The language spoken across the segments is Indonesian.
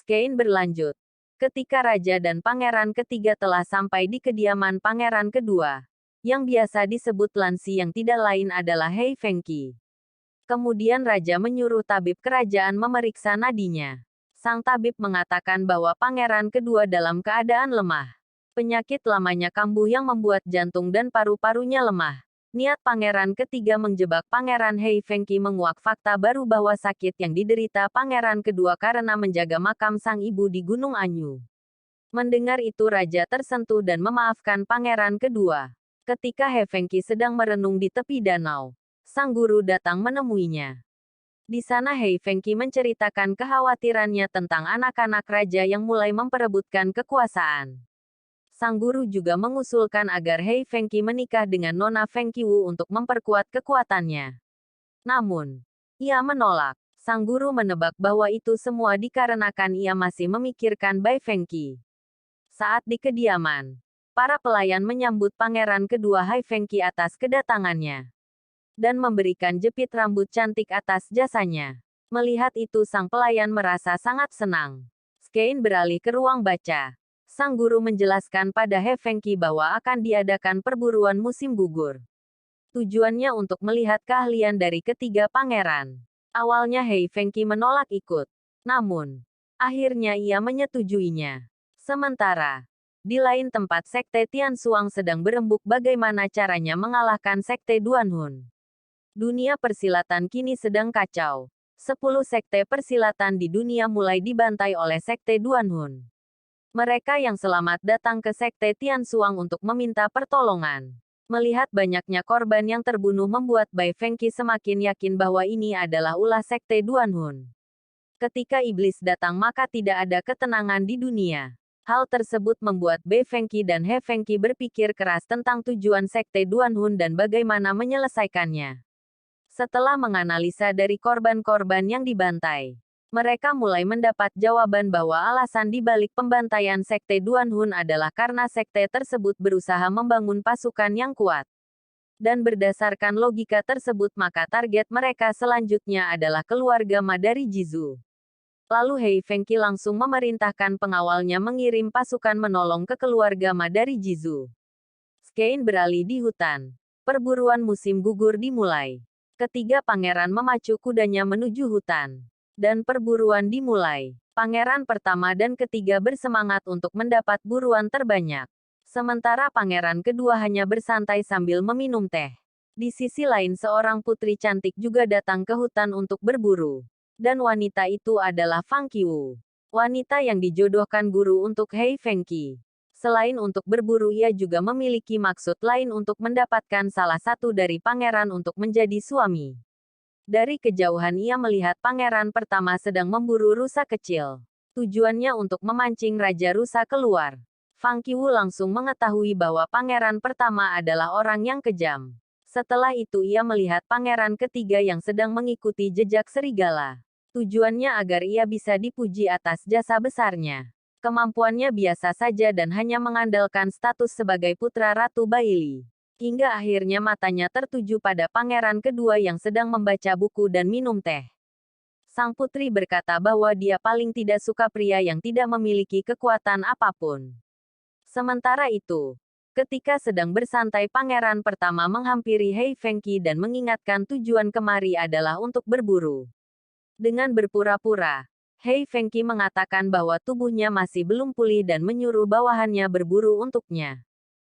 Skein berlanjut. Ketika raja dan pangeran ketiga telah sampai di kediaman pangeran kedua, yang biasa disebut Lansi yang tidak lain adalah Hei Fengqi. Kemudian raja menyuruh tabib kerajaan memeriksa nadinya. Sang tabib mengatakan bahwa pangeran kedua dalam keadaan lemah. Penyakit lamanya kambuh yang membuat jantung dan paru-parunya lemah. Niat pangeran ketiga menjebak pangeran Hei Fengqi menguak fakta baru bahwa sakit yang diderita pangeran kedua karena menjaga makam sang ibu di Gunung Anyu. Mendengar itu raja tersentuh dan memaafkan pangeran kedua. Ketika Hei Fengqi sedang merenung di tepi danau, sang guru datang menemuinya. Di sana Hei Fengqi menceritakan kekhawatirannya tentang anak-anak raja yang mulai memperebutkan kekuasaan. Sang guru juga mengusulkan agar Hei Fengqi menikah dengan Nona Fengqiwu untuk memperkuat kekuatannya. Namun, ia menolak. Sang guru menebak bahwa itu semua dikarenakan ia masih memikirkan Bai Fengqi. Saat di kediaman, para pelayan menyambut pangeran kedua Hei Fengqi atas kedatangannya. Dan memberikan jepit rambut cantik atas jasanya. Melihat itu sang pelayan merasa sangat senang. Skein beralih ke ruang baca. Sang guru menjelaskan pada Hei Fengqi bahwa akan diadakan perburuan musim gugur. Tujuannya untuk melihat keahlian dari ketiga pangeran. Awalnya Hei Fengqi menolak ikut. Namun, akhirnya ia menyetujuinya. Sementara, di lain tempat Sekte Tianxuang sedang berembuk bagaimana caranya mengalahkan Sekte Duanhun. Dunia persilatan kini sedang kacau. 10 sekte persilatan di dunia mulai dibantai oleh Sekte Duanhun. Mereka yang selamat datang ke Sekte Tianxuang untuk meminta pertolongan. Melihat banyaknya korban yang terbunuh membuat Bai Fengqi semakin yakin bahwa ini adalah ulah Sekte Duanhun. Ketika iblis datang maka tidak ada ketenangan di dunia. Hal tersebut membuat Bai Fengqi dan Hei Fengqi berpikir keras tentang tujuan Sekte Duanhun dan bagaimana menyelesaikannya. Setelah menganalisa dari korban-korban yang dibantai, mereka mulai mendapat jawaban bahwa alasan di balik pembantaian Sekte Duanhun adalah karena sekte tersebut berusaha membangun pasukan yang kuat. Dan berdasarkan logika tersebut maka target mereka selanjutnya adalah keluarga Ma dari Jizu. Lalu Hei Fengqi langsung memerintahkan pengawalnya mengirim pasukan menolong ke keluarga Ma dari Jizu. Skein beralih di hutan. Perburuan musim gugur dimulai. Ketiga pangeran memacu kudanya menuju hutan. Dan perburuan dimulai. Pangeran pertama dan ketiga bersemangat untuk mendapat buruan terbanyak. Sementara pangeran kedua hanya bersantai sambil meminum teh. Di sisi lain seorang putri cantik juga datang ke hutan untuk berburu. Dan wanita itu adalah Fang Qiwu. Wanita yang dijodohkan guru untuk Hei Fengqi. Selain untuk berburu ia juga memiliki maksud lain untuk mendapatkan salah satu dari pangeran untuk menjadi suami. Dari kejauhan ia melihat pangeran pertama sedang memburu rusa kecil. Tujuannya untuk memancing Raja Rusa keluar. Fang Qiwu langsung mengetahui bahwa pangeran pertama adalah orang yang kejam. Setelah itu ia melihat pangeran ketiga yang sedang mengikuti jejak serigala. Tujuannya agar ia bisa dipuji atas jasa besarnya. Kemampuannya biasa saja dan hanya mengandalkan status sebagai putra Ratu Baili. Hingga akhirnya matanya tertuju pada pangeran kedua yang sedang membaca buku dan minum teh. Sang putri berkata bahwa dia paling tidak suka pria yang tidak memiliki kekuatan apapun. Sementara itu, ketika sedang bersantai pangeran pertama menghampiri Hei Fengqi dan mengingatkan tujuan kemari adalah untuk berburu. Dengan berpura-pura, Hei Fengqi mengatakan bahwa tubuhnya masih belum pulih dan menyuruh bawahannya berburu untuknya.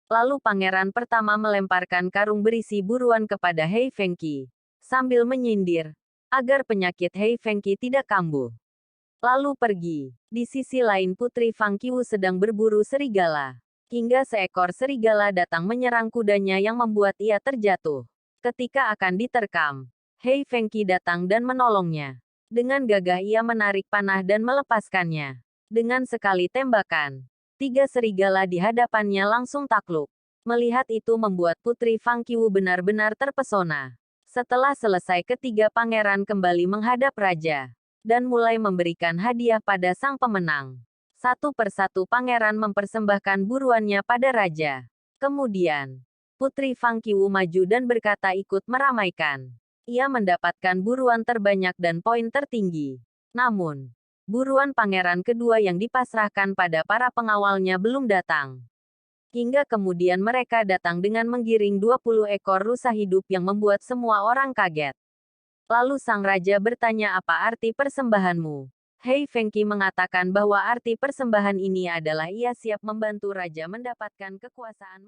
Lalu pangeran pertama melemparkan karung berisi buruan kepada Hei Fengqi, sambil menyindir, agar penyakit Hei Fengqi tidak kambuh. Lalu pergi. Di sisi lain putri Fang Qiwu sedang berburu serigala. Hingga seekor serigala datang menyerang kudanya yang membuat ia terjatuh. Ketika akan diterkam, Hei Fengqi datang dan menolongnya. Dengan gagah ia menarik panah dan melepaskannya. Dengan sekali tembakan, 3 serigala di hadapannya langsung takluk. Melihat itu membuat putri Fang Qiwu benar-benar terpesona. Setelah selesai ketiga pangeran kembali menghadap raja. Dan mulai memberikan hadiah pada sang pemenang. Satu persatu pangeran mempersembahkan buruannya pada raja. Kemudian, putri Fang Qiwu maju dan berkata ikut meramaikan. Ia mendapatkan buruan terbanyak dan poin tertinggi. Namun, Buruan pangeran kedua yang dipasrahkan pada para pengawalnya belum datang. Hingga kemudian mereka datang dengan menggiring 20 ekor rusa hidup yang membuat semua orang kaget. Lalu sang raja bertanya apa arti persembahanmu. Hei Fengqi mengatakan bahwa arti persembahan ini adalah ia siap membantu raja mendapatkan kekuasaan.